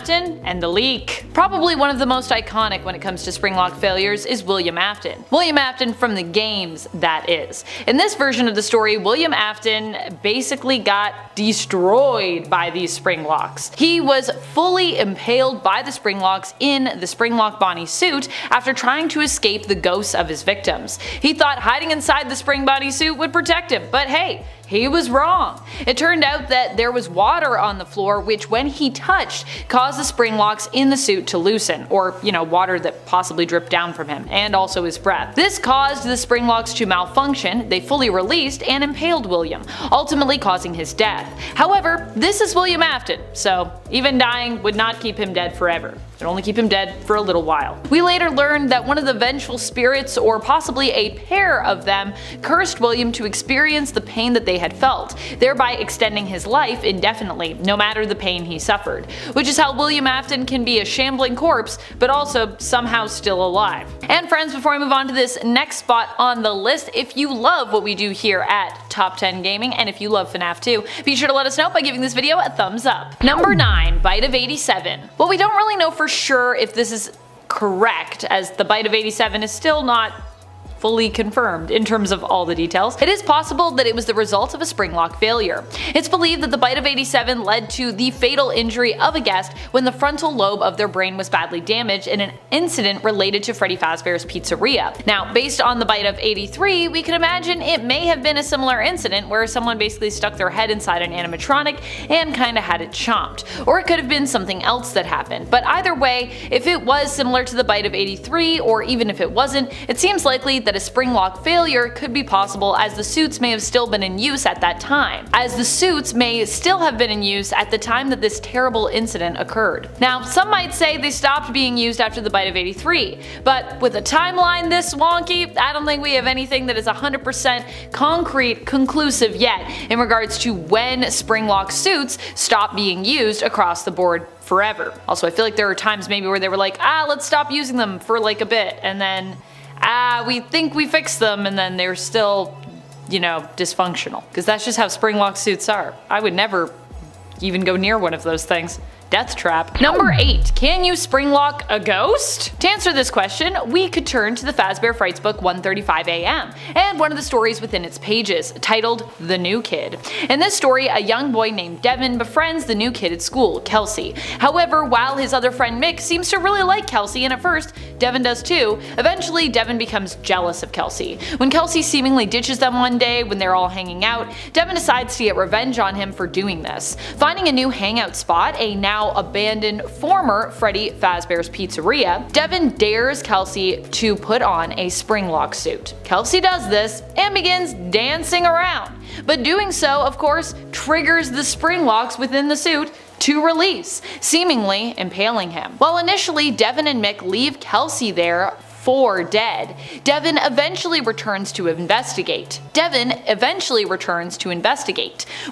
Afton and the leak. Probably one of the most iconic when it comes to Springlock failures is William Afton. William Afton from the games, that is. In this version of the story, William Afton basically got destroyed by these Springlocks. He was fully impaled by the Springlocks in the Springlock Bonnie suit after trying to escape the ghosts of his victims. He thought hiding inside the Spring Bonnie suit would protect him, but hey, he was wrong. It turned out that there was water on the floor which, when he touched, caused the Springlocks in the suit to loosen, or water that possibly dripped down from him, and also his breath. This caused the Springlocks to malfunction, they fully released and impaled William, ultimately causing his death. However, this is William Afton, so even dying would not keep him dead forever. It only keep him dead for a little while. We later learned that one of the vengeful spirits, or possibly a pair of them, cursed William to experience the pain that they had felt, thereby extending his life indefinitely, no matter the pain he suffered. Which is how William Afton can be a shambling corpse, but also somehow still alive. And friends, before I move on to this next spot on the list, if you love what we do here at Top 10 Gaming, and if you love FNAF 2, be sure to let us know by giving this video a thumbs up. Number 9, Bite of 87. Well, we don't really know for sure if this is correct, as the Bite of 87 is still not fully confirmed in terms of all the details. It is possible that it was the result of a Springlock failure. It's believed that the Bite of 87 led to the fatal injury of a guest when the frontal lobe of their brain was badly damaged in an incident related to Freddy Fazbear's Pizzeria. Now, based on the Bite of 83, we can imagine it may have been a similar incident where someone basically stuck their head inside an animatronic and kinda had it chomped. Or it could have been something else that happened. But either way, if it was similar to the Bite of 83, or even if it wasn't, it seems likely that a Springlock failure could be possible, as the suits may have still been in use at that time. As the suits may still have been in use at the time that this terrible incident occurred. Now, some might say they stopped being used after the Bite of 83, but with a timeline this wonky, I don't think we have anything that is 100% concrete conclusive yet in regards to when Springlock suits stopped being used across the board forever. Also, I feel like there are times maybe where they were like, let's stop using them for like a bit, and then we think we fixed them, and then they're still, dysfunctional. Because that's just how Springlock suits are. I would never even go near one of those things. Death trap. Number 8. Can you Springlock a ghost? To answer this question, we could turn to the Fazbear Frights book 135 AM, and one of the stories within its pages, titled The New Kid. In this story, a young boy named Devin befriends the new kid at school, Kelsey. However, while his other friend Mick seems to really like Kelsey, and at first, Devin does too, eventually Devin becomes jealous of Kelsey. When Kelsey seemingly ditches them one day when they're all hanging out, Devin decides to get revenge on him for doing this. Finding a new hangout spot, a now abandoned former Freddy Fazbear's Pizzeria, Devin dares Kelsey to put on a Springlock suit. Kelsey does this and begins dancing around, but doing so, of course, triggers the Springlocks within the suit to release, seemingly impaling him. While initially Devin and Mick leave Kelsey there for dead, Devin eventually returns to investigate,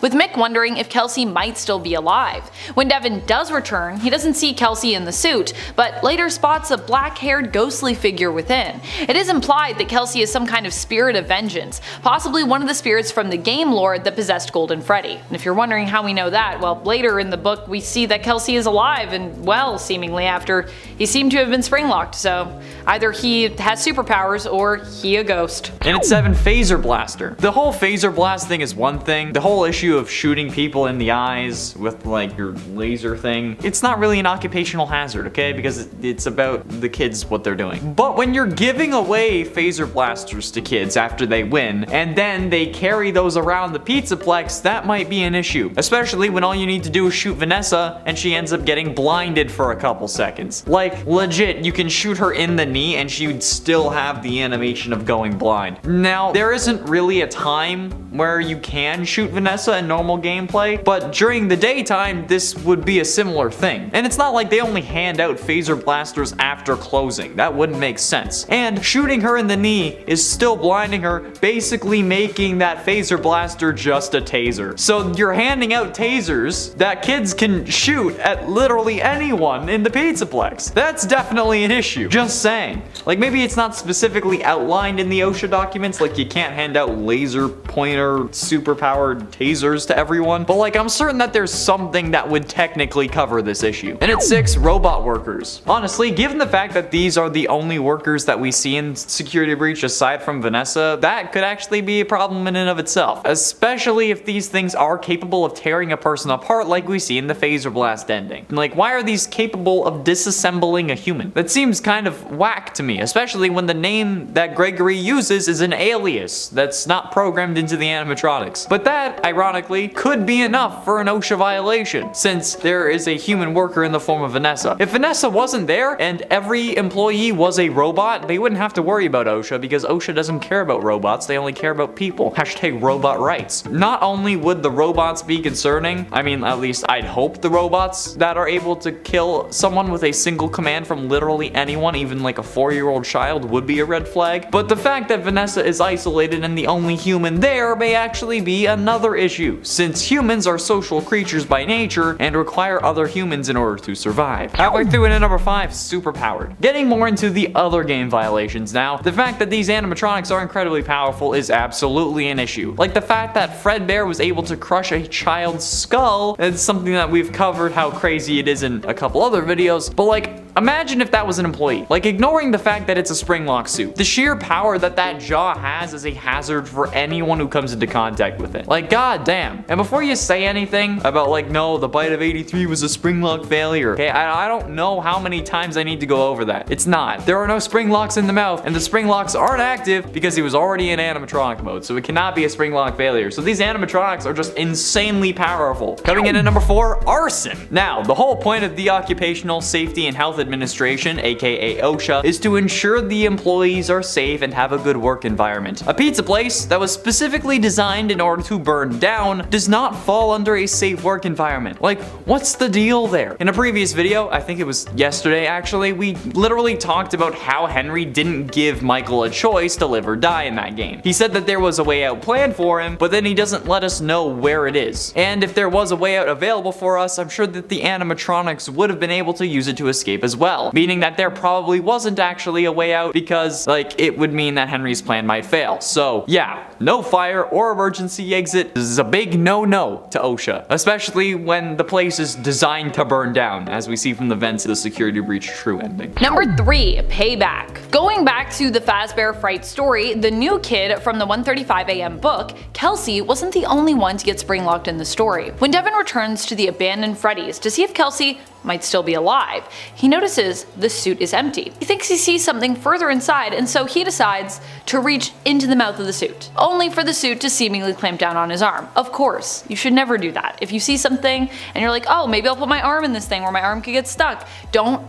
with Mick wondering if Kelsey might still be alive. When Devin does return, he doesn't see Kelsey in the suit, but later spots a black-haired ghostly figure within. It is implied that Kelsey is some kind of spirit of vengeance, possibly one of the spirits from the game lore that possessed Golden Freddy. And if you're wondering how we know that, well, later in the book we see that Kelsey is alive and well, seemingly, after he seemed to have been Springlocked, so either he has superpowers or he a ghost. And it's 7, Phaser Blaster. The whole Phaser Blast thing is one thing. The whole issue of shooting people in the eyes with like your laser thing, it's not really an occupational hazard, okay? Because it's about the kids, what they're doing. But when you're giving away Phaser Blasters to kids after they win, and then they carry those around the Pizzaplex, that might be an issue. Especially when all you need to do is shoot Vanessa and she ends up getting blinded for a couple seconds. Like, legit, you can shoot her in the knee and she would still have the animation of going blind. Now, there isn't really a time where you can shoot Vanessa in normal gameplay, but during the daytime, this would be a similar thing. And it's not like they only hand out Phaser Blasters after closing. That wouldn't make sense. And shooting her in the knee is still blinding her, basically making that Phaser Blaster just a taser. So you're handing out tasers that kids can shoot at literally anyone in the Pizzaplex. That's definitely an issue. Just saying. Like, maybe it's not specifically outlined in the OSHA documents, like you can't hand out laser pointer minor superpowered tasers to everyone, but like I'm certain that there's something that would technically cover this issue. And at 6, robot workers. Honestly, given the fact that these are the only workers that we see in Security Breach aside from Vanessa, that could actually be a problem in and of itself, especially if these things are capable of tearing a person apart like we see in the phaser blast ending. Like, why are these capable of disassembling a human? That seems kind of whack to me, especially when the name that Gregory uses is an alias that's not programmed into the animatronics. But that, ironically, could be enough for an OSHA violation, since there is a human worker in the form of Vanessa. If Vanessa wasn't there and every employee was a robot, they wouldn't have to worry about OSHA, because OSHA doesn't care about robots, they only care about people. Hashtag robot rights. Not only would the robots be concerning, I mean, at least I'd hope the robots that are able to kill someone with a single command from literally anyone, even like a 4-year-old child, would be a red flag. But the fact that Vanessa is isolated and the only human there may actually be another issue, since humans are social creatures by nature and require other humans in order to survive. Halfway through into number 5, superpowered. Getting more into the other game violations now, the fact that these animatronics are incredibly powerful is absolutely an issue. Like the fact that Fredbear was able to crush a child's skull, it's something that we've covered how crazy it is in a couple other videos, but like, imagine if that was an employee. Like, ignoring the fact that it's a Springlock suit, the sheer power that that jaw has is a hazard for anyone who comes into contact with it. Like, god damn. And before you say anything about like, no, the bite of 83 was a Springlock failure, okay, I don't know how many times I need to go over that. It's not. There are no Springlocks in the mouth, and the Springlocks aren't active because he was already in animatronic mode, so it cannot be a Springlock failure. So these animatronics are just insanely powerful. Coming in at number 4, arson. Now, the whole point of the Occupational Safety and Health Administration, aka OSHA, is to ensure the employees are safe and have a good work environment. A pizza place that was specifically designed in order to burn down does not fall under a safe work environment. Like, what's the deal there? In a previous video, I think it was yesterday actually, we literally talked about how Henry didn't give Michael a choice to live or die in that game. He said that there was a way out planned for him, but then he doesn't let us know where it is. And if there was a way out available for us, I'm sure that the animatronics would have been able to use it to escape as well. Meaning that there probably wasn't actually a way out, because like, it would mean that Henry's plan might fail. So yeah, no fire or emergency exit. This is a big no-no to OSHA, especially when the place is designed to burn down, as we see from the vents of the Security Breach true ending. Number 3, payback. Going back to the Fazbear Fright story, the new kid from the 1:35 a.m. book, Kelsey, wasn't the only one to get springlocked in the story. When Devin returns to the abandoned Freddy's to see if Kelsey might still be alive, he notices the suit is empty. He thinks he sees something further inside, and so he decides to reach into the mouth of the suit, only for the suit to seemingly clamp down on his arm. Of course, you should never do that. If you see something and you're like, oh, maybe I'll put my arm in this thing where my arm could get stuck, don't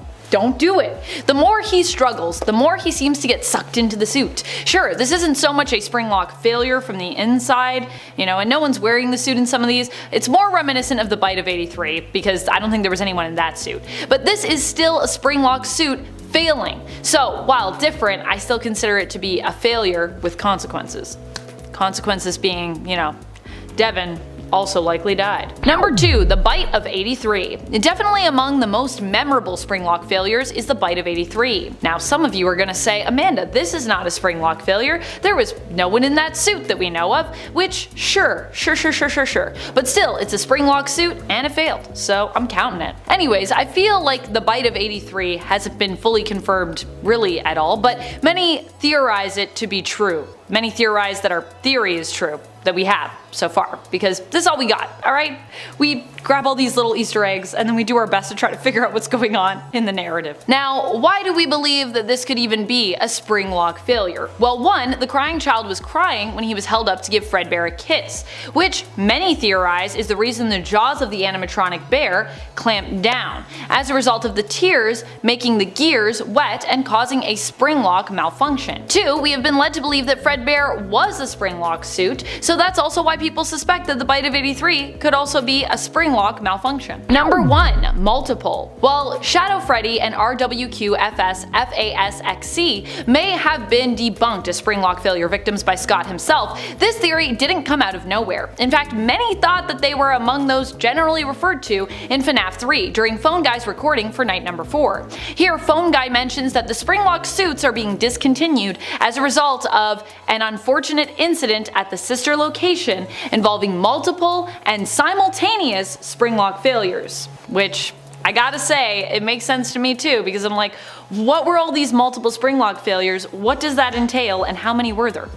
do it. The more he struggles, the more he seems to get sucked into the suit. Sure, this isn't so much a Springlock failure from the inside, you know, and no one's wearing the suit in some of these. It's more reminiscent of the bite of 83, because I don't think there was anyone in that suit. But this is still a Springlock suit failing. So while different, I still consider it to be a failure with consequences. Consequences being, you know, Devin also likely died. Number 2, the bite of 83. Definitely among the most memorable Springlock failures is the bite of 83. Now some of you are gonna say, Amanda, this is not a Springlock failure. There was no one in that suit that we know of, which sure. But still, it's a Springlock suit and it failed, so I'm counting it. Anyways, I feel like the bite of 83 hasn't been fully confirmed really at all, but many theorize it to be true. Many theorize that our theory is true, that we have so far, because this is all we got, alright? We grab all these little Easter eggs and then we do our best to try to figure out what's going on in the narrative. Now, why do we believe that this could even be a Springlock failure? Well, one, the crying child was crying when he was held up to give Fredbear a kiss, which many theorize is the reason the jaws of the animatronic bear clamped down, as a result of the tears making the gears wet and causing a Springlock malfunction. 2, we have been led to believe that Fredbear was a Springlock suit, so that's also why people suspect that the bite of 83 could also be a Springlock Springlock malfunction. Number 1. Multiple. While Shadow Freddy and RWQFS-FASXC may have been debunked as Springlock failure victims by Scott himself, this theory didn't come out of nowhere. In fact, many thought that they were among those generally referred to in FNAF 3 during Phone Guy's recording for night number 4. Here, Phone Guy mentions that the Springlock suits are being discontinued as a result of an unfortunate incident at the sister location involving multiple and simultaneous Springlock failures. Which, I gotta say, it makes sense to me too, because I'm like, what were all these multiple Springlock failures, what does that entail, and how many were there?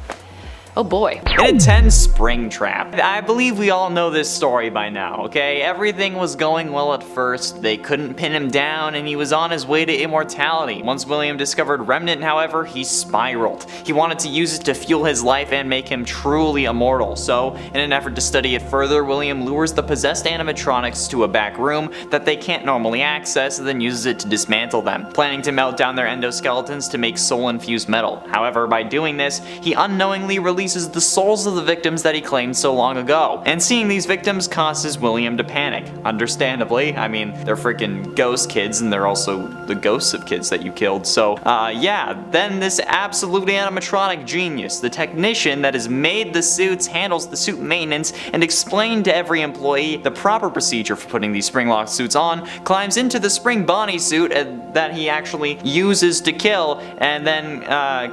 Oh boy. An intense spring trap. I believe we all know this story by now, okay? Everything was going well at first, they couldn't pin him down, and he was on his way to immortality. Once William discovered Remnant, however, he spiraled. He wanted to use it to fuel his life and make him truly immortal, so in an effort to study it further, William lures the possessed animatronics to a back room that they can't normally access and then uses it to dismantle them, planning to melt down their endoskeletons to make soul-infused metal. However, by doing this, he unknowingly releases the souls of the victims that he claimed so long ago, and seeing these victims causes William to panic. Understandably, I mean, they're freaking ghost kids and they're also the ghosts of kids that you killed, so yeah, then this absolute animatronic genius, the technician that has made the suits, handles the suit maintenance, and explained to every employee the proper procedure for putting these Springlock suits on, climbs into the Spring Bonnie suit that he actually uses to kill, and then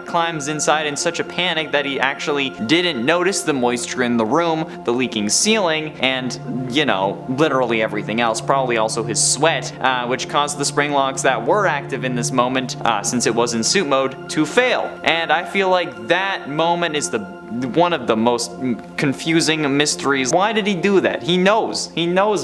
climbs inside in such a panic that he actually didn't notice the moisture in the room, the leaking ceiling, and, you know, literally everything else, probably also his sweat, which caused the Springlocks that were active in this moment, since it was in suit mode, to fail. And I feel like that moment is one of the most confusing mysteries. Why did he do that? He knows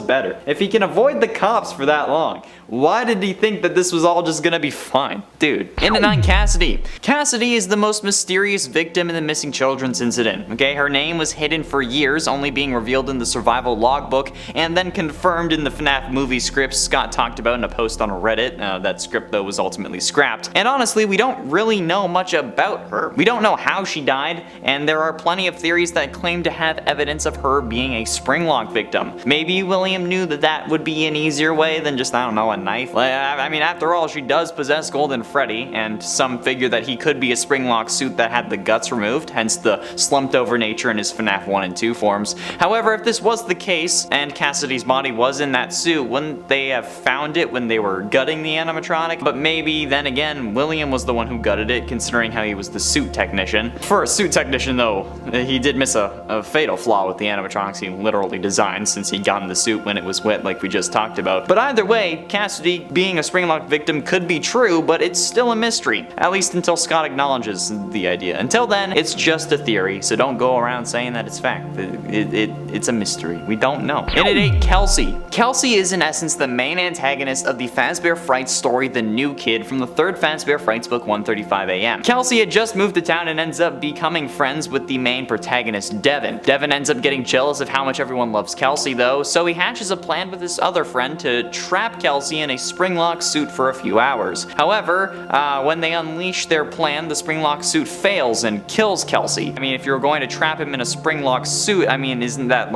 better. If he can avoid the cops for that long, why did he think that this was all just gonna be fine? Dude. Into 9 Cassidy. Cassidy is the most mysterious victim in the missing children's incident. Okay, her name was hidden for years, only being revealed in the survival logbook and then confirmed in the FNAF movie script Scott talked about in a post on Reddit. That script though was ultimately scrapped. And honestly, we don't really know much about her. We don't know how she died, and there are plenty of theories that claim to have evidence of her being a Springlock victim. Maybe William knew that would be an easier way than just, I don't know, a knife. I mean, after all, she does possess Golden Freddy, and some figure that he could be a Springlock suit that had the guts removed, hence the slumped over nature in his FNAF 1 and 2 forms. However, if this was the case, and Cassidy's body was in that suit, wouldn't they have found it when they were gutting the animatronic? But maybe, then again, William was the one who gutted it, considering how he was the suit technician. For a suit technician though, he did miss a fatal flaw with the animatronics he literally designed, since he got in the suit when it was wet like we just talked about. But either way, Cassidy being a Springlock victim could be true, but it's still a mystery, at least until Scott acknowledges the idea. Until then, it's just a theory, so don't go around saying that it's fact. It's a mystery. We don't know. In at 8, Kelsey. Kelsey is in essence the main antagonist of the Fazbear Frights story The New Kid from the 3rd Fazbear Frights book 135 AM. Kelsey had just moved to town and ends up becoming friends with the main protagonist, Devin. Devin ends up getting jealous of how much everyone loves Kelsey though, so he hatches a plan with his other friend to trap Kelsey in a Springlock suit for a few hours. However, when they unleash their plan, the Springlock suit fails and kills Kelsey. I mean, if you're going to trap him in a Springlock suit, I mean, isn't that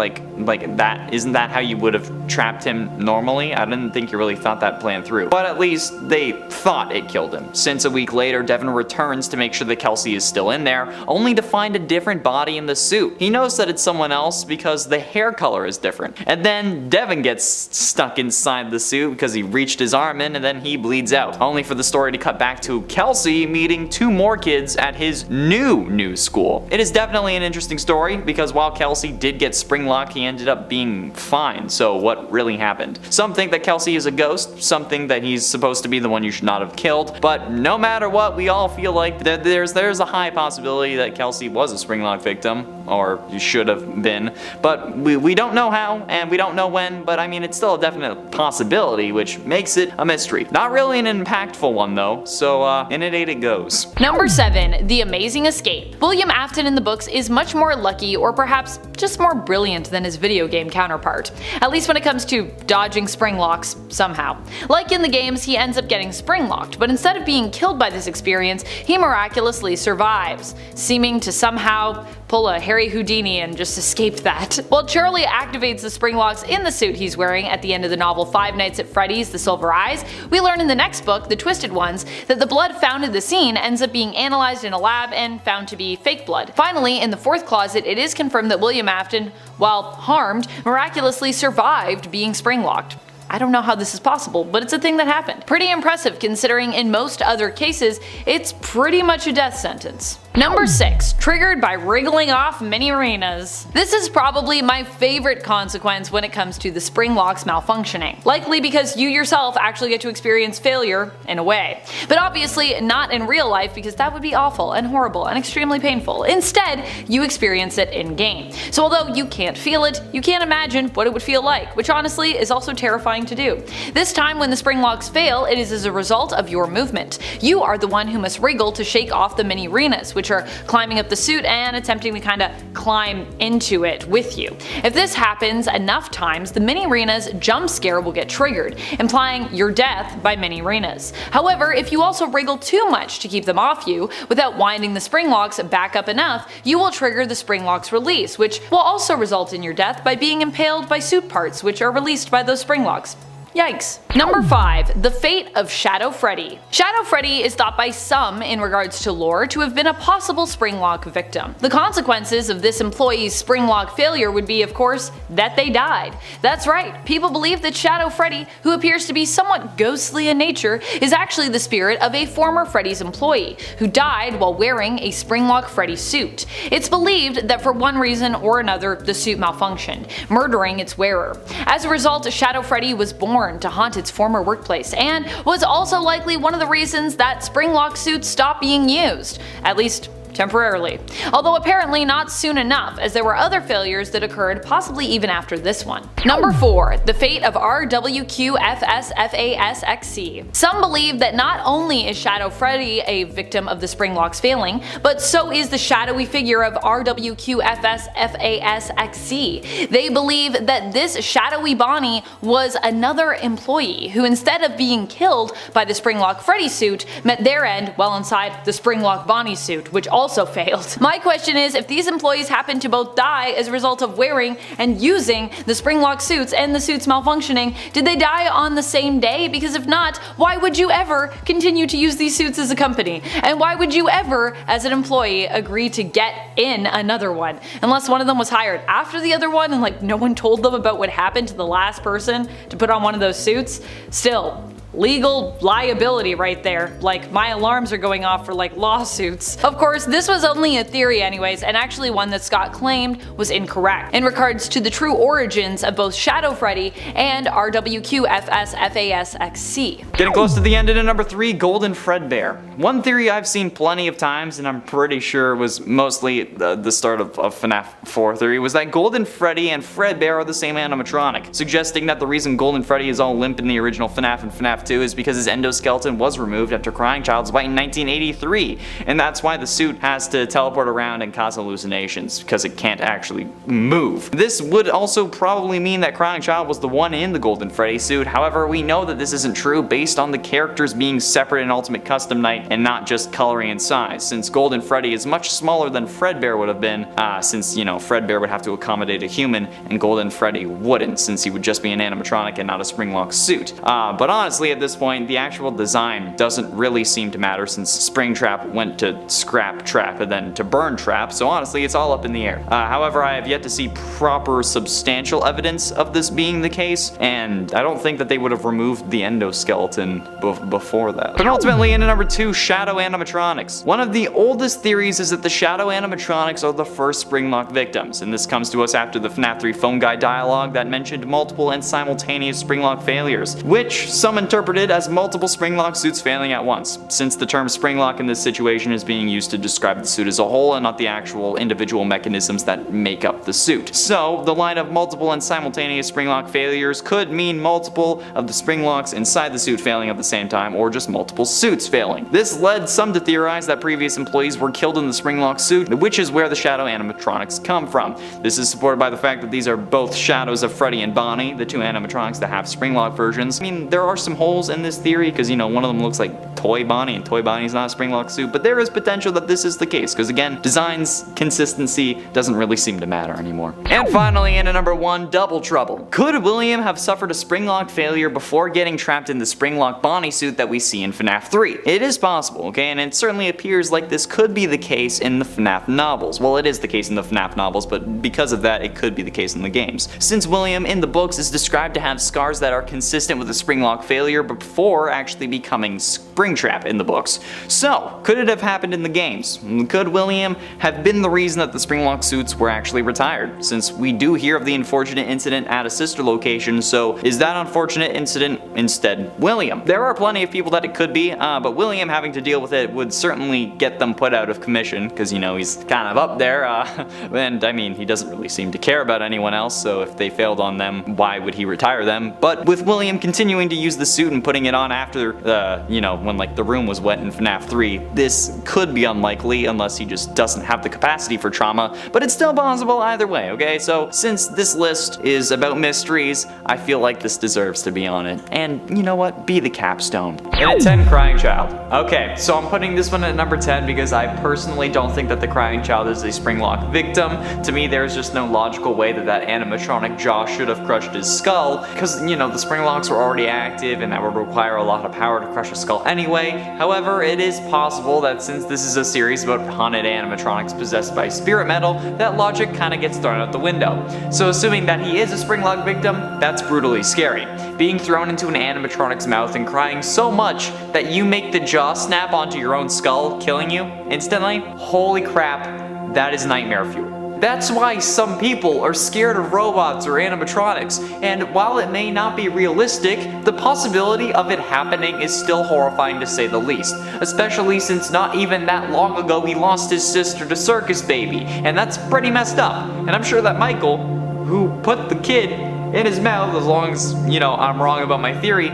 isn't that how you would have trapped him normally? I didn't think you really thought that plan through. But at least they thought it killed him, since a week later, Devin returns to make sure that Kelsey is still in there, only to find a different body in the suit. He knows that it's someone else because the hair color is different. And then Devin gets stuck inside the suit because he reached his arm in and then he bleeds out. Only for the story to cut back to Kelsey meeting 2 more kids at his new school. It is definitely an interesting story because while Kelsey did get Springlock, he ended up being fine. So what really happened? Some think that Kelsey is a ghost, some think that he's supposed to be the one you should not have killed, but no matter what, we all feel like that there's a high possibility that Kelsey was a Springlock victim, or you should have been, but we don't know how and we don't know when, but I mean, it's still a definite possibility, which makes it a mystery. Not really an impactful one though, so in at 8 it goes. Number 7. The Amazing Escape. William Afton in the books is much more lucky, or perhaps just more brilliant than his video game counterpart, at least when it comes to dodging Springlocks somehow. Like in the games, he ends up getting Springlocked, but instead of being killed by this experience, he miraculously survives, seeming to somehow pull a Harry Houdini and just escape that. While Charlie activates the spring locks in the suit he's wearing at the end of the novel Five Nights at Freddy's The Silver Eyes, we learn in the next book, The Twisted Ones, that the blood found in the scene ends up being analyzed in a lab and found to be fake blood. Finally, in the fourth closet, it is confirmed that William Afton, while harmed, miraculously survived being spring locked. I don't know how this is possible, but it's a thing that happened. Pretty impressive considering in most other cases, it's pretty much a death sentence. Number 6. Triggered by wriggling off mini arenas. This is probably my favorite consequence when it comes to the spring locks malfunctioning. Likely because you yourself actually get to experience failure in a way. But obviously not in real life because that would be awful and horrible and extremely painful. Instead, you experience it in game. So although you can't feel it, you can't imagine what it would feel like, which honestly is also terrifying to do. This time when the spring locks fail, it is as a result of your movement. You are the one who must wriggle to shake off the mini arenas, which are climbing up the suit and attempting to kinda climb into it with you. If this happens enough times, the mini arena's jump scare will get triggered, implying your death by mini arenas. However, if you also wriggle too much to keep them off you, without winding the spring locks back up enough, you will trigger the spring locks release, which will also result in your death by being impaled by suit parts which are released by those spring locks. Yikes. Number 5. The fate of Shadow Freddy. Shadow Freddy is thought by some, in regards to lore, to have been a possible springlock victim. The consequences of this employee's springlock failure would be, of course, that they died. That's right, people believe that Shadow Freddy, who appears to be somewhat ghostly in nature, is actually the spirit of a former Freddy's employee, who died while wearing a springlock Freddy suit. It's believed that for one reason or another, the suit malfunctioned, murdering its wearer. As a result, Shadow Freddy was born to haunt its former workplace, and was also likely one of the reasons that springlock suits stopped being used, at least temporarily. Although apparently not soon enough, as there were other failures that occurred possibly even after this one. Number 4. The fate of RWQFSFASXC. Some believe that not only is Shadow Freddy a victim of the spring locks failing, but so is the shadowy figure of RWQFSFASXC. They believe that this shadowy Bonnie was another employee who, instead of being killed by the springlock Freddy suit, met their end while inside the springlock Bonnie suit, which also failed. My question is, if these employees happen to both die as a result of wearing and using the springlock suits and the suits malfunctioning, did they die on the same day? Because if not, why would you ever continue to use these suits as a company? And why would you ever, as an employee, agree to get in another one? Unless one of them was hired after the other one and like no one told them about what happened to the last person to put on one of those suits? Still, legal liability right there. Like, my alarms are going off for like lawsuits. Of course, this was only a theory anyways, and actually one that Scott claimed was incorrect in regards to the true origins of both Shadow Freddy and RWQFSFASXC. Getting close to the end into number 3, Golden Fredbear. One theory I've seen plenty of times, and I'm pretty sure was mostly the start of FNAF 4 theory, was that Golden Freddy and Fredbear are the same animatronic, suggesting that the reason Golden Freddy is all limp in the original FNAF and FNAF 2 is because his endoskeleton was removed after Crying Child's bite in 1983, and that's why the suit has to teleport around and cause hallucinations, because it can't actually move. This would also probably mean that Crying Child was the one in the Golden Freddy suit. However, we know that this isn't true based on the characters being separate in Ultimate Custom Night and not just coloring and size, since Golden Freddy is much smaller than Fredbear would have been, since, you know, Fredbear would have to accommodate a human and Golden Freddy wouldn't, since he would just be an animatronic and not a Springlock suit. But honestly, at this point, the actual design doesn't really seem to matter, since Springtrap went to Scrap Trap and then to Burn Trap, so honestly it's all up in the air. However, I have yet to see proper substantial evidence of this being the case, and I don't think that they would have removed the endoskeleton before that. But ultimately, into number 2, Shadow Animatronics. One of the oldest theories is that the Shadow Animatronics are the first Springlock victims, and this comes to us after the FNAF 3 phone guide dialogue that mentioned multiple and simultaneous Springlock failures, which some interpreted as multiple Springlock suits failing at once, since the term Springlock in this situation is being used to describe the suit as a whole and not the actual individual mechanisms that make up the suit. So, the line of multiple and simultaneous Springlock failures could mean multiple of the Springlocks inside the suit failing at the same time, or just multiple suits failing. This led some to theorize that previous employees were killed in the Springlock suit, which is where the Shadow Animatronics come from. This is supported by the fact that these are both shadows of Freddy and Bonnie, the two animatronics that have Springlock versions. I mean, there are some holes holes in this theory, because, you know, one of them looks like Toy Bonnie, and Toy Bonnie's not a Springlock suit, but there is potential that this is the case, because again, design's consistency doesn't really seem to matter anymore. And finally, in at number 1, Double Trouble. Could William have suffered a Springlock failure before getting trapped in the Springlock Bonnie suit that we see in FNAF 3? It is possible, okay, and it certainly appears like this could be the case in the FNAF novels. Well, it is the case in the FNAF novels, but because of that, it could be the case in the games. Since William in the books is described to have scars that are consistent with a Springlock failure before actually becoming Springtrap in the books. So, could it have happened in the games? Could William have been the reason that the Springlock suits were actually retired? Since we do hear of the unfortunate incident at a sister location, so is that unfortunate incident instead William? There are plenty of people that it could be, but William having to deal with it would certainly get them put out of commission, because, you know, he's kind of up there, and I mean, he doesn't really seem to care about anyone else, so if they failed on them, why would he retire them? But with William continuing to use the suit and putting it on after, you know, when like the room was wet in FNAF 3, this could be unlikely unless he just doesn't have the capacity for trauma, but it's still possible either way, okay? So since this list is about mysteries, I feel like this deserves to be on it. And you know what? Be the capstone. And at 10, Crying Child. Okay, so I'm putting this one at number 10 because I personally don't think that the Crying Child is a Springlock victim. To me, there's just no logical way that that animatronic jaw should have crushed his skull, because, you know, the Springlocks were already active and that would require a lot of power to crush a skull anyway. However, it is possible that since this is a series about haunted animatronics possessed by spirit metal, that logic kind of gets thrown out the window. So assuming that he is a Springlock victim, that's brutally scary. Being thrown into an animatronic's mouth and crying so much that you make the jaw snap onto your own skull, killing you instantly? Holy crap, that is nightmare fuel. That's why some people are scared of robots or animatronics, and while it may not be realistic, the possibility of it happening is still horrifying to say the least, especially since not even that long ago he lost his sister to Circus Baby, and that's pretty messed up. And I'm sure that Michael, who put the kid in his mouth, as long as, you know, I'm wrong about my theory,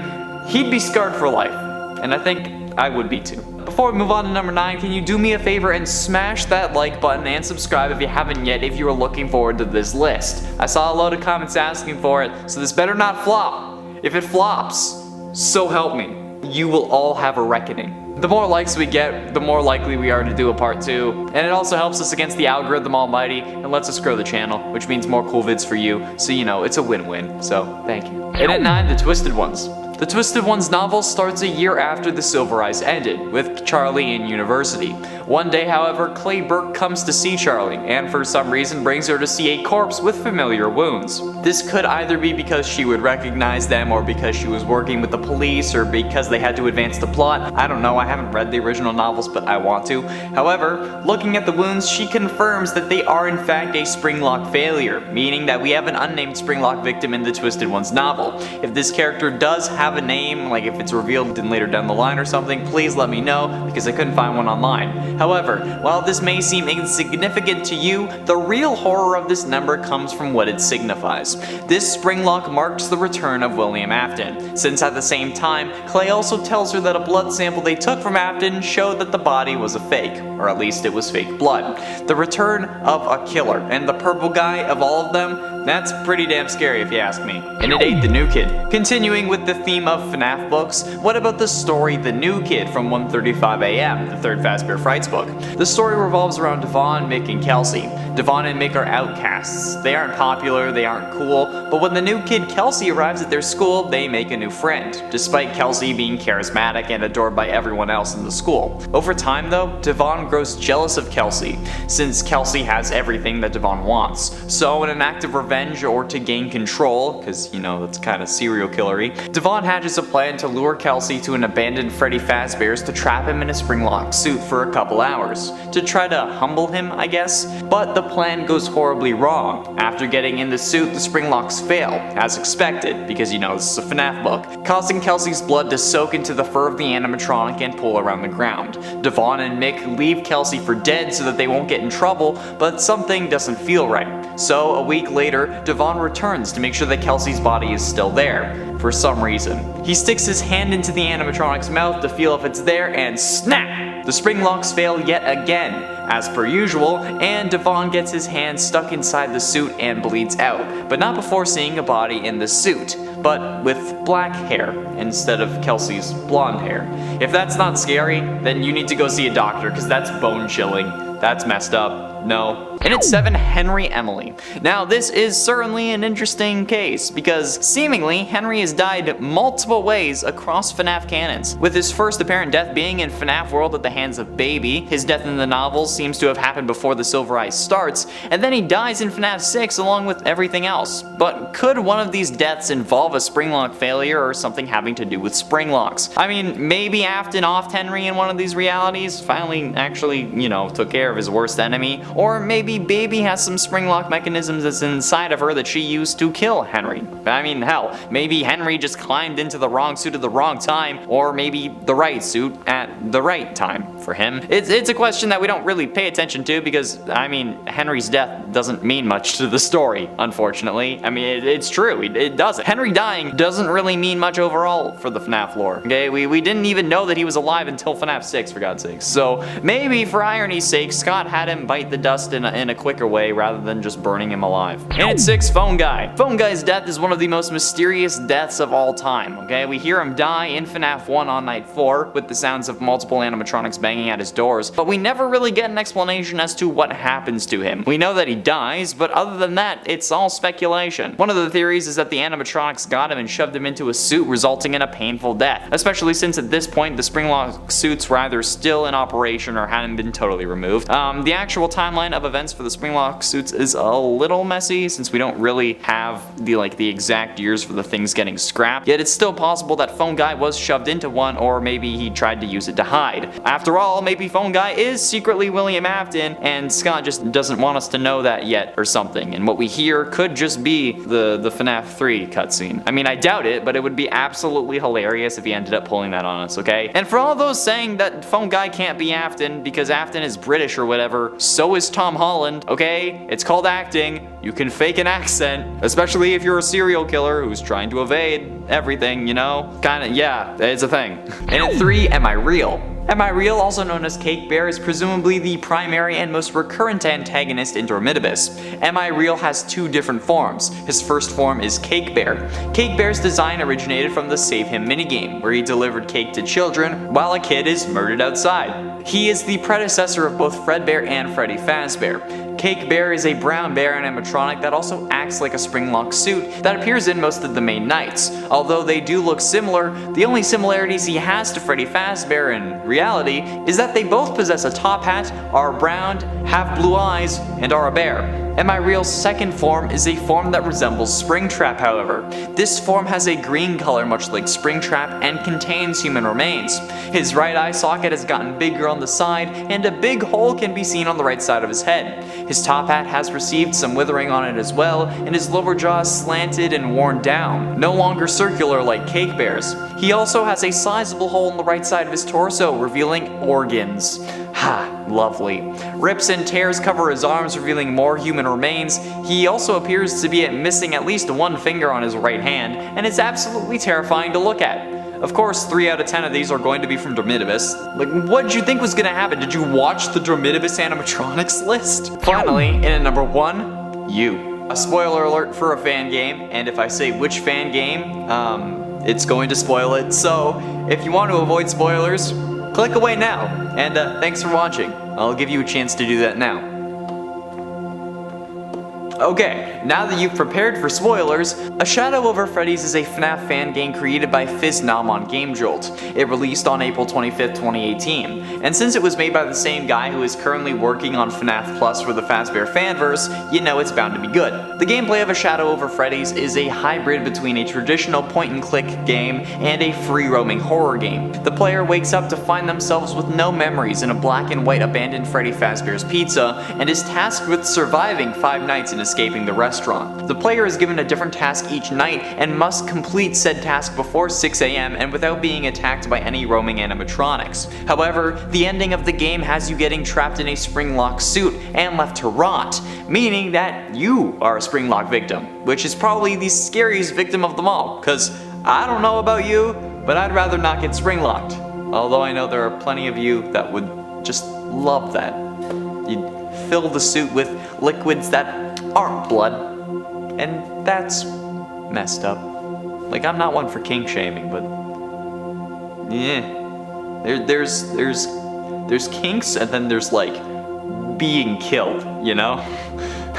he'd be scarred for life, and I think I would be too. Before we move on to number 9, can you do me a favor and smash that like button and subscribe if you haven't yet if you are looking forward to this list. I saw a load of comments asking for it, so this better not flop. If it flops, so help me, you will all have a reckoning. The more likes we get, the more likely we are to do a part 2, and it also helps us against the algorithm almighty and lets us grow the channel, which means more cool vids for you, so you know, it's a win-win, so thank you. And at 9, The Twisted Ones. The Twisted Ones novel starts a year after the Silver Eyes ended, with Charlie in university. One day, however, Clay Burke comes to see Charlie, and for some reason brings her to see a corpse with familiar wounds. This could either be because she would recognize them, or because she was working with the police, or because they had to advance the plot. I don't know, I haven't read the original novels, but I want to. However, looking at the wounds, she confirms that they are in fact a Springlock failure, meaning that we have an unnamed Springlock victim in the Twisted Ones novel. If this character does have a name, like if it's revealed in later down the line or something, please let me know, because I couldn't find one online. However, while this may seem insignificant to you, the real horror of this number comes from what it signifies. This Springlock marks the return of William Afton, since at the same time, Clay also tells her that a blood sample they took from Afton showed that the body was a fake, or at least it was fake blood. The return of a killer, and the purple guy of all of them, that's pretty damn scary if you ask me. And at 8, The New Kid. Continuing with the theme of FNAF books, what about the story The New Kid from 1:35 AM, the third Fazbear Frights book? The story revolves around Devon, Mick, and Kelsey. Devon and Mick are outcasts. They aren't popular, they aren't cool, but when the new kid Kelsey arrives at their school, they make a new friend, despite Kelsey being charismatic and adored by everyone else in the school. Over time though, Devon grows jealous of Kelsey, since Kelsey has everything that Devon wants. So in an act of revenge or to gain control, because you know that's kind of serial killery, Devon hatches a plan to lure Kelsey to an abandoned Freddy Fazbear's to trap him in a Springlock suit for a couple hours, to try to humble him, I guess. But the plan goes horribly wrong. After getting in the suit, the Springlocks fail, as expected, because you know this is a FNAF book, causing Kelsey's blood to soak into the fur of the animatronic and pull around the ground. Devon and Mick leave Kelsey for dead so that they won't get in trouble, but something doesn't feel right. So a week later, Devon returns to make sure that Kelsey's body is still there, for some reason. He sticks his hand into the animatronic's mouth to feel if it's there, and snap! The Springlocks fail yet again, as per usual, and Devon gets his hand stuck inside the suit and bleeds out, but not before seeing a body in the suit, but with black hair instead of Kelsey's blonde hair. If that's not scary, then you need to go see a doctor, because that's bone chilling. That's messed up. No. And it's 7, Henry Emily. Now this is certainly an interesting case, because seemingly Henry has died multiple ways across FNAF canons, with his first apparent death being in FNAF World at the hands of Baby. His death in the novels seems to have happened before the Silver Eye starts, and then he dies in FNAF 6 along with everything else. But could one of these deaths involve a Springlock failure or something having to do with Springlocks? I mean, maybe Afton offed Henry in one of these realities, finally actually, took care of his worst enemy, or maybe Baby has some Springlock mechanisms that's inside of her that she used to kill Henry. I mean, hell, maybe Henry just climbed into the wrong suit at the wrong time, or maybe the right suit at the right time for him. It's a question that we don't really pay attention to because, I mean, Henry's death doesn't mean much to the story, unfortunately. I mean, it's true, it doesn't. Henry dying doesn't really mean much overall for the FNAF lore, okay? We didn't even know that he was alive until FNAF 6, for God's sakes. So maybe for irony's sake, Scott had him bite the dust in a quicker way rather than just burning him alive. And at 6, Phone Guy. Phone Guy's death is one of the most mysterious deaths of all time, okay? We hear him die in FNAF 1 on night 4 with the sounds of multiple animatronics banging at his doors, but we never really get an explanation as to what happens to him. We know that he dies, but other than that, it's all speculation. One of the theories is that the animatronics got him and shoved him into a suit, resulting in a painful death, especially since at this point the Springlock suits were either still in operation or hadn't been totally removed. The actual timeline of events for the Springlock suits is a little messy since we don't really have the exact years for the things getting scrapped, yet it's still possible that Phone Guy was shoved into one, or maybe he tried to use it to hide. After all, maybe Phone Guy is secretly William Afton and Scott just doesn't want us to know that yet or something, and what we hear could just be the FNAF 3 cutscene. I mean, I doubt it, but it would be absolutely hilarious if he ended up pulling that on us, okay? And for all those saying that Phone Guy can't be Afton because Afton is British or whatever, so is Tom Holland, okay? It's called acting. You can fake an accent, especially if you're a serial killer who's trying to evade everything, Kinda, yeah, it's a thing. And at 3, Am I Real? Am I Real, also known as Cake Bear, is presumably the primary and most recurrent antagonist in Dormitibus. Am I Real has 2 different forms. His first form is Cake Bear. Cake Bear's design originated from the Save Him minigame, where he delivered cake to children while a kid is murdered outside. He is the predecessor of both Fredbear and Freddy Fazbear. Cake Bear is a brown bear animatronic that also acts like a Springlock suit that appears in most of the main nights. Although they do look similar, the only similarities he has to Freddy Fazbear in reality is that they both possess a top hat, are brown, have blue eyes, and are a bear. Am I Real's second form is a form that resembles Springtrap, however. This form has a green color much like Springtrap and contains human remains. His right eye socket has gotten bigger on the side and a big hole can be seen on the right side of his head. His top hat has received some withering on it as well, and his lower jaw is slanted and worn down, no longer circular like Cake Bear's. He also has a sizable hole in the right side of his torso, revealing organs. Ha, lovely. Rips and tears cover his arms, revealing more human remains. He also appears to be missing at least 1 finger on his right hand, and it's absolutely terrifying to look at. Of course, 3 out of 10 of these are going to be from Dormitibus. What did you think was gonna happen? Did you watch the Dormitibus animatronics list? Finally, in at number 1, you. A spoiler alert for a fan game, and if I say which fan game, it's going to spoil it. So, if you want to avoid spoilers, click away now, and thanks for watching. I'll give you a chance to do that now. Okay, now that you've prepared for spoilers, A Shadow Over Freddy's is a FNAF fan game created by Fiznom on GameJolt. It released on April 25th, 2018, and since it was made by the same guy who is currently working on FNAF Plus for the Fazbear fanverse, you know it's bound to be good. The gameplay of A Shadow Over Freddy's is a hybrid between a traditional point-and-click game and a free-roaming horror game. The player wakes up to find themselves with no memories in a black and white abandoned Freddy Fazbear's Pizza, and is tasked with surviving 5 nights in escaping the restaurant. The player is given a different task each night and must complete said task before 6 AM and without being attacked by any roaming animatronics. However, the ending of the game has you getting trapped in a Springlock suit and left to rot, meaning that you are a Springlock victim, which is probably the scariest victim of them all, cause I don't know about you, but I'd rather not get Springlocked. Although I know there are plenty of you that would just love that. You'd fill the suit with liquids that aren't blood, and that's messed up. Like, I'm not one for kink shaming, but yeah, there's kinks, and then there's like being killed, you know?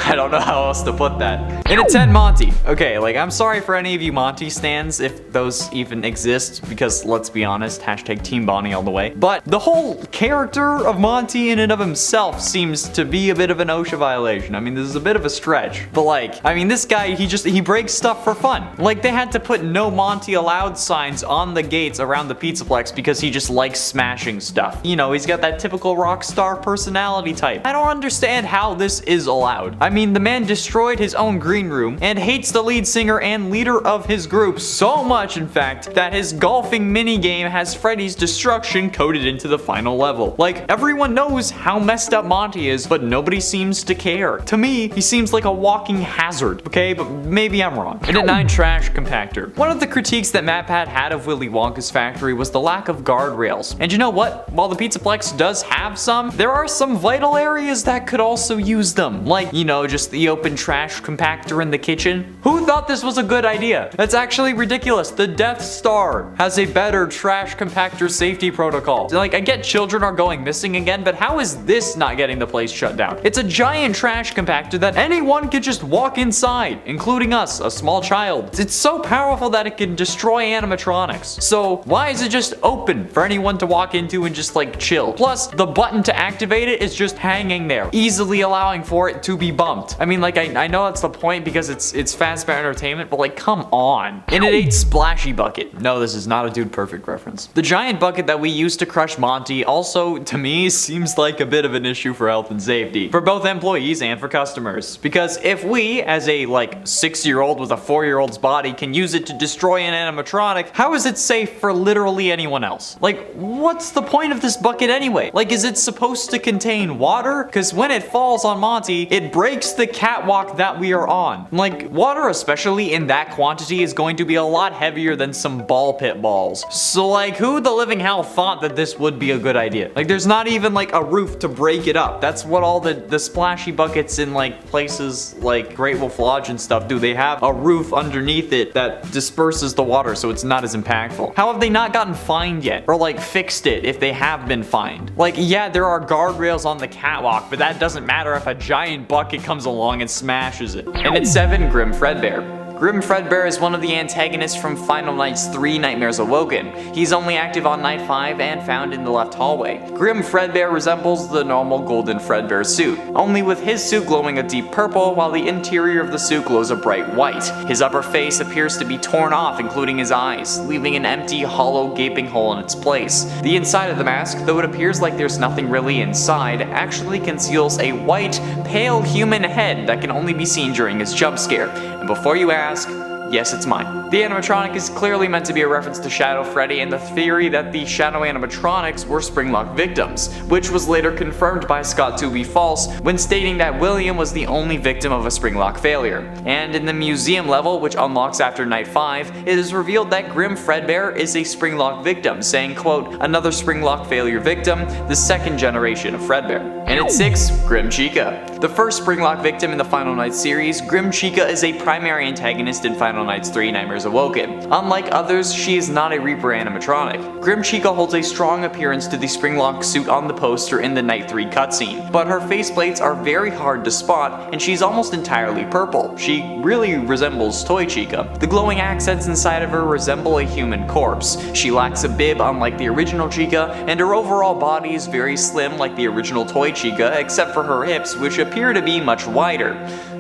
I don't know how else to put that. In a 10, Monty. Okay, like, I'm sorry for any of you Monty stans, if those even exist, because let's be honest, hashtag Team Bonnie all the way. But the whole character of Monty in and of himself seems to be a bit of an OSHA violation. I mean, this is a bit of a stretch, but like, I mean, this guy, he breaks stuff for fun. Like, they had to put no Monty allowed signs on the gates around the Pizzaplex because he just likes smashing stuff. You know, he's got that typical rock star personality type. I don't understand how this is allowed. I mean, the man destroyed his own green room and hates the lead singer and leader of his group so much, in fact, that his golfing minigame has Freddy's destruction coded into the final level. Like, everyone knows how messed up Monty is, but nobody seems to care. To me, he seems like a walking hazard, okay? But maybe I'm wrong. In a 9, trash compactor. One of the critiques that MatPat had of Willy Wonka's factory was the lack of guardrails. And you know what? While the Pizzaplex does have some, there are some vital areas that could also use them. Like, you know, just the open trash compactor in the kitchen. Who thought this was a good idea? That's actually ridiculous. The Death Star has a better trash compactor safety protocol. Like, I get children are going missing again, but how is this not getting the place shut down? It's a giant trash compactor that anyone could just walk inside, including us, a small child. It's so powerful that it can destroy animatronics. So why is it just open for anyone to walk into and just like chill? Plus, the button to activate it is just hanging there, easily allowing for it to be bumped. I mean, like, I know that's the point because it's Fazbear Entertainment, but like, come on. In an 8, splashy bucket. No, this is not a Dude Perfect reference. The giant bucket that we used to crush Monty also, to me, seems like a bit of an issue for health and safety, for both employees and for customers. Because if we, as a like 6-year-old with a 4-year-old's body, can use it to destroy an animatronic, how is it safe for literally anyone else? Like, what's the point of this bucket anyway? Like, is it supposed to contain water? Because when it falls on Monty, it breaks the catwalk that we are on. Like, water, especially in that quantity, is going to be a lot heavier than some ball pit balls. So like, who the living hell thought that this would be a good idea? Like, there's not even like a roof to break it up. That's what all the splashy buckets in like places like Great Wolf Lodge and stuff do. They have a roof underneath it that disperses the water so it's not as impactful. How have they not gotten fined yet? Or like fixed it if they have been fined? Like, yeah, there are guardrails on the catwalk, but that doesn't matter if a giant bucket comes along and smashes it. And at 7, Grim Fredbear. Grim Fredbear is one of the antagonists from Final Nights 3 Nightmares Awoken. He's only active on Night 5 and found in the left hallway. Grim Fredbear resembles the normal golden Fredbear suit, only with his suit glowing a deep purple while the interior of the suit glows a bright white. His upper face appears to be torn off, including his eyes, leaving an empty, hollow, gaping hole in its place. The inside of the mask, though it appears like there's nothing really inside, actually conceals a white, pale human head that can only be seen during his jump scare. And before you ask, yes, it's mine. The animatronic is clearly meant to be a reference to Shadow Freddy and the theory that the Shadow animatronics were Springlock victims, which was later confirmed by Scott to be false when stating that William was the only victim of a Springlock failure. And in the museum level, which unlocks after Night 5, it is revealed that Grim Fredbear is a Springlock victim, saying, quote, another Springlock failure victim, the 2nd generation of Fredbear. And at 6, Grim Chica. The first Springlock victim in the Final Nights series, Grim Chica is a primary antagonist in Final Nights 3 Nightmares Awoken. Unlike others, she is not a Reaper animatronic. Grim Chica holds a strong appearance to the Springlock suit on the poster in the Night 3 cutscene, but her faceplates are very hard to spot and she's almost entirely purple. She really resembles Toy Chica. The glowing accents inside of her resemble a human corpse. She lacks a bib unlike the original Chica, and her overall body is very slim like the original Toy Chica, except for her hips, which appear to be much wider.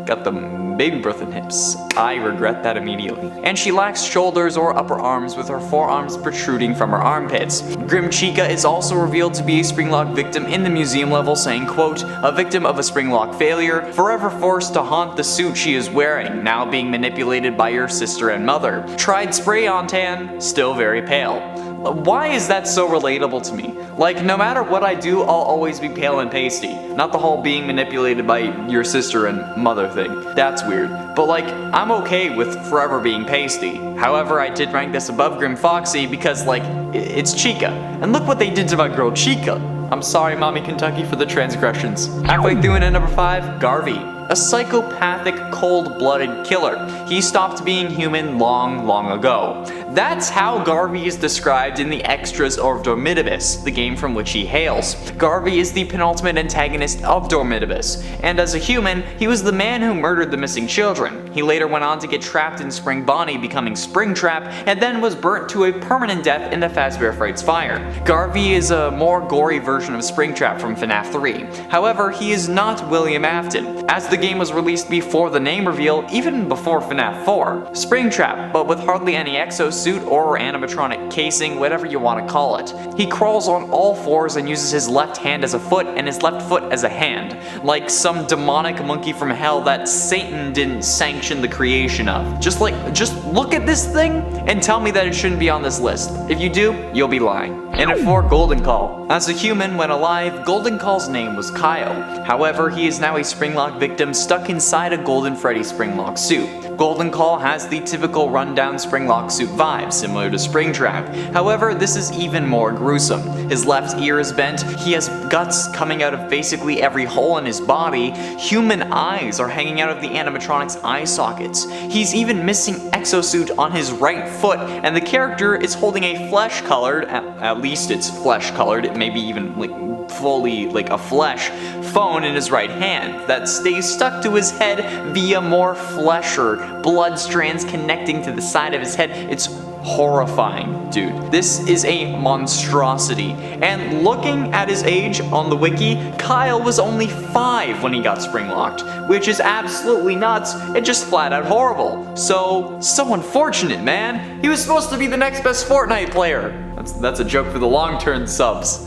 Got the baby birth and hips. I regret that immediately. And she lacks shoulders or upper arms, with her forearms protruding from her armpits. Grim Chica is also revealed to be a Springlock victim in the museum level, saying, quote, a victim of a Springlock failure, forever forced to haunt the suit she is wearing, now being manipulated by your sister and mother. Tried spray on tan, still very pale. Why is that so relatable to me? Like, no matter what I do, I'll always be pale and pasty. Not the whole being manipulated by your sister and mother thing. That's weird. But like, I'm okay with forever being pasty. However, I did rank this above Grim Foxy because like, it's Chica. And look what they did to my girl Chica. I'm sorry, Mommy Kentucky, for the transgressions. Halfway through in at number 5, Garvey. A psychopathic, cold-blooded killer. He stopped being human long ago. That's how Garvey is described in the extras of Dormitibus, the game from which he hails. Garvey is the penultimate antagonist of Dormitibus, and as a human, he was the man who murdered the missing children. He later went on to get trapped in Spring Bonnie, becoming Springtrap, and then was burnt to a permanent death in the Fazbear Frights fire. Garvey is a more gory version of Springtrap from FNAF 3. However, he is not William Afton, as the game was released before the name reveal, even before FNAF 4. Springtrap, but with hardly any exosuit or animatronic casing, whatever you want to call it. He crawls on all fours and uses his left hand as a foot and his left foot as a hand, like some demonic monkey from hell that Satan didn't sanction the creation of. Just look at this thing and tell me that it shouldn't be on this list. If you do, you'll be lying. And at 4, Golden Call. As a human, when alive, Golden Call's name was Kyle. However, he is now a Springlock victim stuck inside a Golden Freddy Springlock suit. Golden Call has the typical rundown Springlock suit vibe, similar to Springtrap. However, this is even more gruesome. His left ear is bent, he has guts coming out of basically every hole in his body, human eyes are hanging out of the animatronic's eye sockets. He's even missing exosuit on his right foot, and the character is holding a flesh-colored, at least it's flesh-colored, it may be even like fully like a flesh phone in his right hand that stays stuck to his head via more flesh or blood strands connecting to the side of his head. It's horrifying, dude. This is a monstrosity. And looking at his age on the wiki, Kyle was only 5 when he got Springlocked, which is absolutely nuts and just flat out horrible. So unfortunate, man. He was supposed to be the next best Fortnite player. That's a joke for the long-term subs.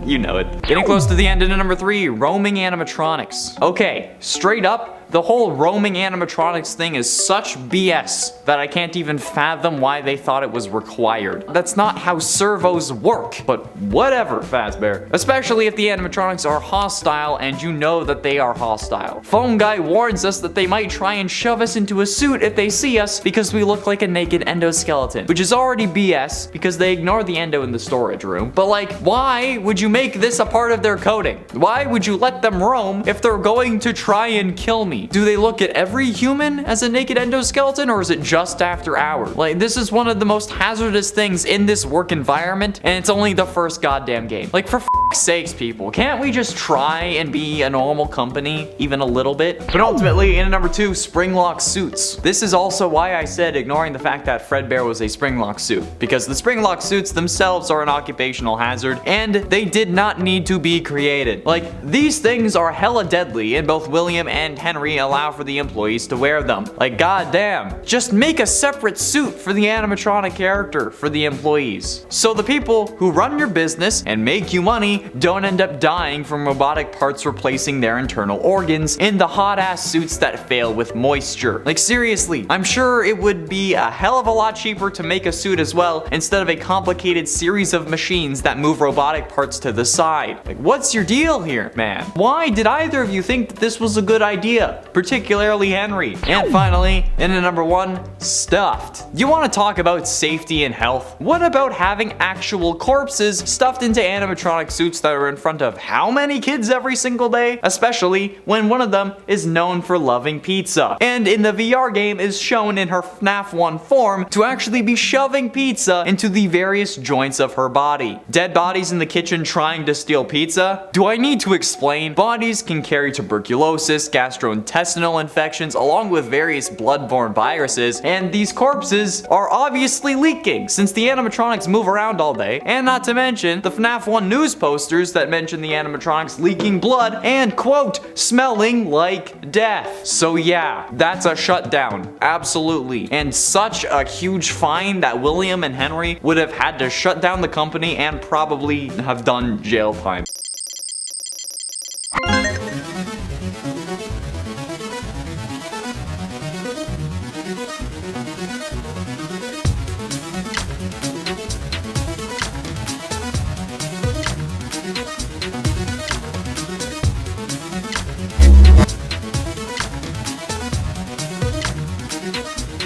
You know it. Getting close to the end into number 3, roaming animatronics. Okay, straight up, the whole roaming animatronics thing is such BS that I can't even fathom why they thought it was required. That's not how servos work, but whatever, Fazbear. Especially if the animatronics are hostile and you know that they are hostile. Phone Guy warns us that they might try and shove us into a suit if they see us because we look like a naked endoskeleton, which is already BS because they ignore the endo in the storage room. But like, why would you make this a part of their coding? Why would you let them roam if they're going to try and kill me? Do they look at every human as a naked endoskeleton, or is it just after hours? Like, this is one of the most hazardous things in this work environment, and it's only the first goddamn game. Like, for f***'s sakes, people, can't we just try and be a normal company, even a little bit? But ultimately, in number 2, Springlock suits. This is also why I said ignoring the fact that Fredbear was a Springlock suit, because the Springlock suits themselves are an occupational hazard, and they did not need to be created. Like, these things are hella deadly, and both William and Henry allow for the employees to wear them. Like, goddamn, just make a separate suit for the animatronic character for the employees, so the people who run your business and make you money don't end up dying from robotic parts replacing their internal organs in the hot ass suits that fail with moisture. Like, seriously, I'm sure it would be a hell of a lot cheaper to make a suit as well instead of a complicated series of machines that move robotic parts to the side. Like, what's your deal here, man? Why did either of you think that this was a good idea? Particularly Henry. And finally, in at number 1, stuffed. You want to talk about safety and health? What about having actual corpses stuffed into animatronic suits that are in front of how many kids every single day? Especially when one of them is known for loving pizza, and in the VR game is shown in her FNAF 1 form to actually be shoving pizza into the various joints of her body. Dead bodies in the kitchen trying to steal pizza? Do I need to explain? Bodies can carry tuberculosis, gastrointestinal infections, along with various bloodborne viruses, and these corpses are obviously leaking since the animatronics move around all day, and not to mention the FNAF 1 news posters that mention the animatronics leaking blood and, quote, smelling like death. So yeah, that's a shutdown, absolutely, and such a huge fine that William and Henry would have had to shut down the company and probably have done jail time.